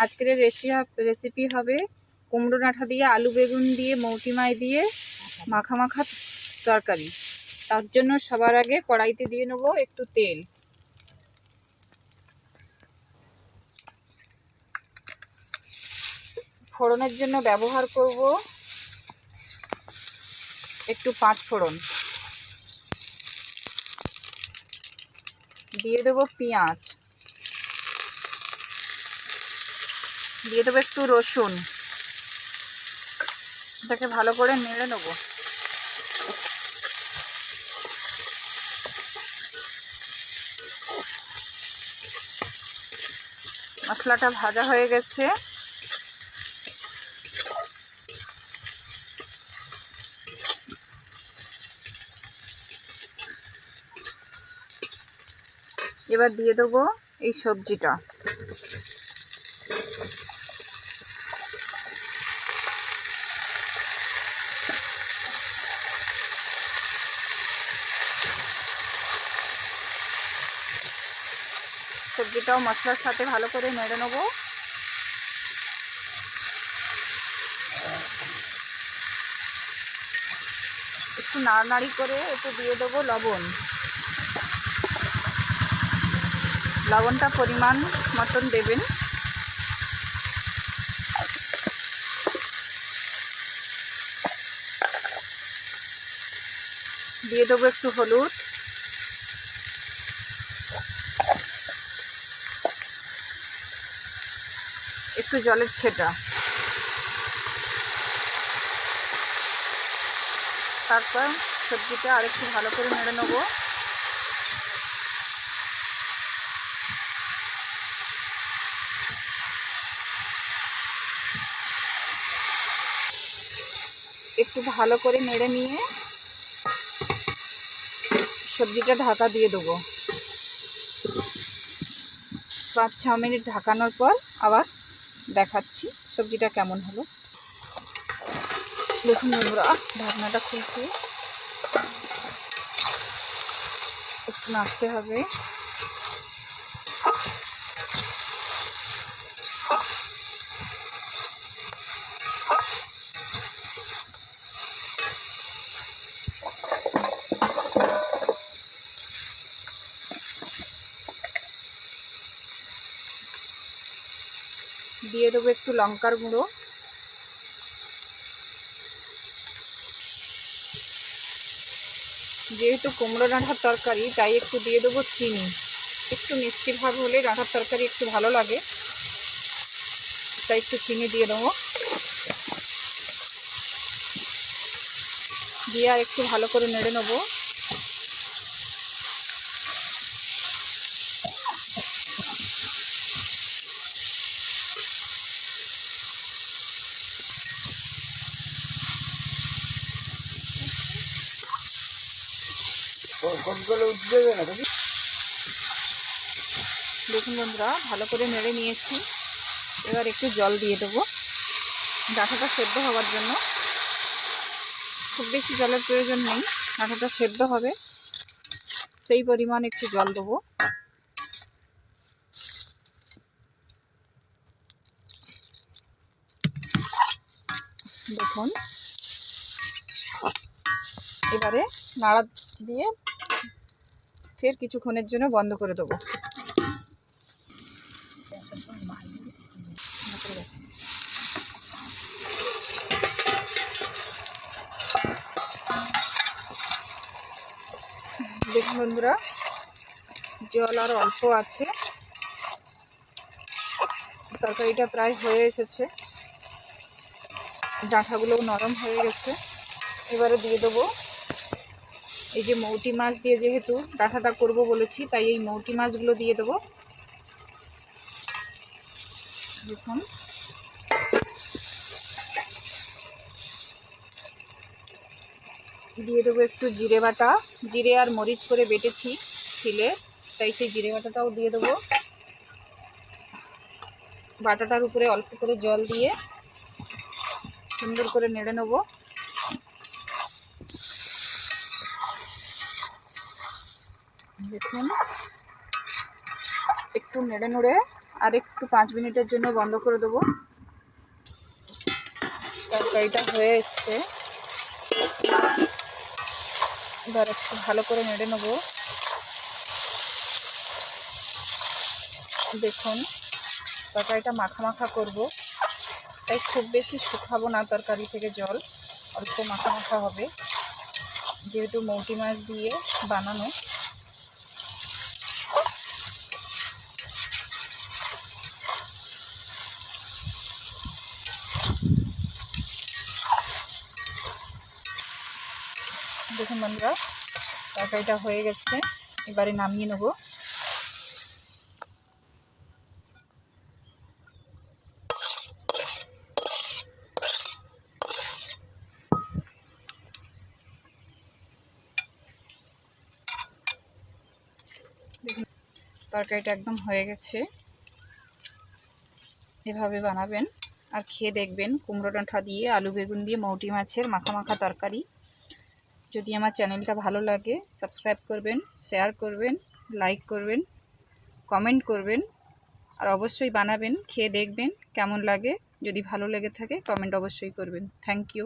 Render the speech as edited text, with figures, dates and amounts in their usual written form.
আজকের রেসিপি হবে কুমড়ো ডাঁটা দিয়ে আলু বেগুন দিয়ে মৌটি মাছ দিয়ে মাখা মাখা তরকারি। তার জন্য সবার আগে কড়াইতে দিয়ে নেব একটু তেল। ফোড়নের জন্য ব্যবহার করব একটু 5 ফোড়ন, দিয়ে দেবো পেঁয়াজ, দিয়ে দেবো একটু রসুন। এটাকে ভালো করে নেড়ে নেব। মশলাটা ভাজা হয়ে গেছে। এবার দিয়ে দেবো এই সবজিটা। সবজিটাও মশলার সাথে ভালো করে নেড়ে নেব। একটু নাড়ানাড়ি করে একটু দিয়ে দেবো লবণ। লবণটা পরিমাণ মতন দেবেন। দিয়ে দেবো একটু হলুদ, একটু জলের ছেটা। তারপর সবজিটা আরেকটু ভালো করে নেড়ে নেব। একটু ভালো করে নেড়ে নিয়ে সবজিটা ঢাকা দিয়ে দেবো। 5-6 মিনিট ঢাকানোর পর আবার দেখাচ্ছি সবজিটা কেমন হলো। দেখুন বন্ধুরা, ঢাকনাটা খুলছি, একটু নাড়তে হবে। দিয়ে দেবো একটু লঙ্কার গুঁড়ো, যেহেতু কুমড়ো ডাঁটার তরকারি তাই একটু দিয়ে দেবো চিনি। একটু মিষ্টি ভাব হলে ডাঁটার তরকারি একটু ভালো লাগে, তাই একটু চিনি দিয়ে দেবো। দিয়ে আর একটু ভালো করে নেড়ে নেবো। দেখুন বন্ধুরা, ভালো করে নেড়ে নিয়েছি। এবার একটু জল দিয়ে দেবো ডাঁটাটা সেদ্ধ হওয়ার জন্য। খুব বেশি জলের প্রয়োজন নেই, ডাঁটাটা সেদ্ধ হবে সেই পরিমাণ একটু জল দেবো। দেখুন, এবারে নাড়া দিয়ে ফের কিছুক্ষণের জন্য বন্ধ করে দেবো। দেখুন বন্ধুরা, জল আর অল্প আছে, তরকারিটা প্রায় হয়ে এসেছে, ডাঁটাগুলোও নরম হয়ে গেছে। এবারে দিয়ে দেবো এই যে মৌটি মাছ দিয়ে, যেহেতু ডাঁটাটা করব বলেছি তাই এই মৌটি মাছগুলো দিয়ে দেবো। দেখুন, দিয়ে দেবো একটু জিরে বাটা। জিরে আর মরিচ করে বেটেছি শিলে, তাই সেই জিরে বাটাটাও দিয়ে দেবো। বাটাটার উপরে অল্প করে জল দিয়ে সুন্দর করে নেড়ে নেব। দেখুন, একটু নেড়ে নেড়ে আর একটু 5 মিনিটের জন্য বন্ধ করে দেবো। তরকারিটা হয়ে এসছে, এবার একটু ভালো করে নেড়ে নেবো। দেখুন তরকারিটা মাখা মাখা করব, তাই খুব বেশি শুকাবো না, তরকারি থেকে জল অল্প মাখা মাখা হবে, যেহেতু মৌটি মাছ দিয়ে বানানো। দেখুন বন্ধুরা তরকারিটা হয়ে গেছে, এবারে নামিয়ে নেব। তরকারিটা একদম হয়ে গেছে, এভাবে বানাবেন আর খেয়ে দেখবেন। কুমড়ো ডাঁটা দিয়ে আলু বেগুন দিয়ে মৌটি মাছের মাখা মাখা তরকারি। যদি আমার চ্যানেলটা ভালো লাগে সাবস্ক্রাইব করবেন, শেয়ার করবেন, লাইক করবেন, কমেন্ট করবেন আর অবশ্যই বানাবেন, খেয়ে দেখবেন কেমন লাগে। যদি ভালো লেগে থাকে কমেন্ট অবশ্যই করবেন। Thank you.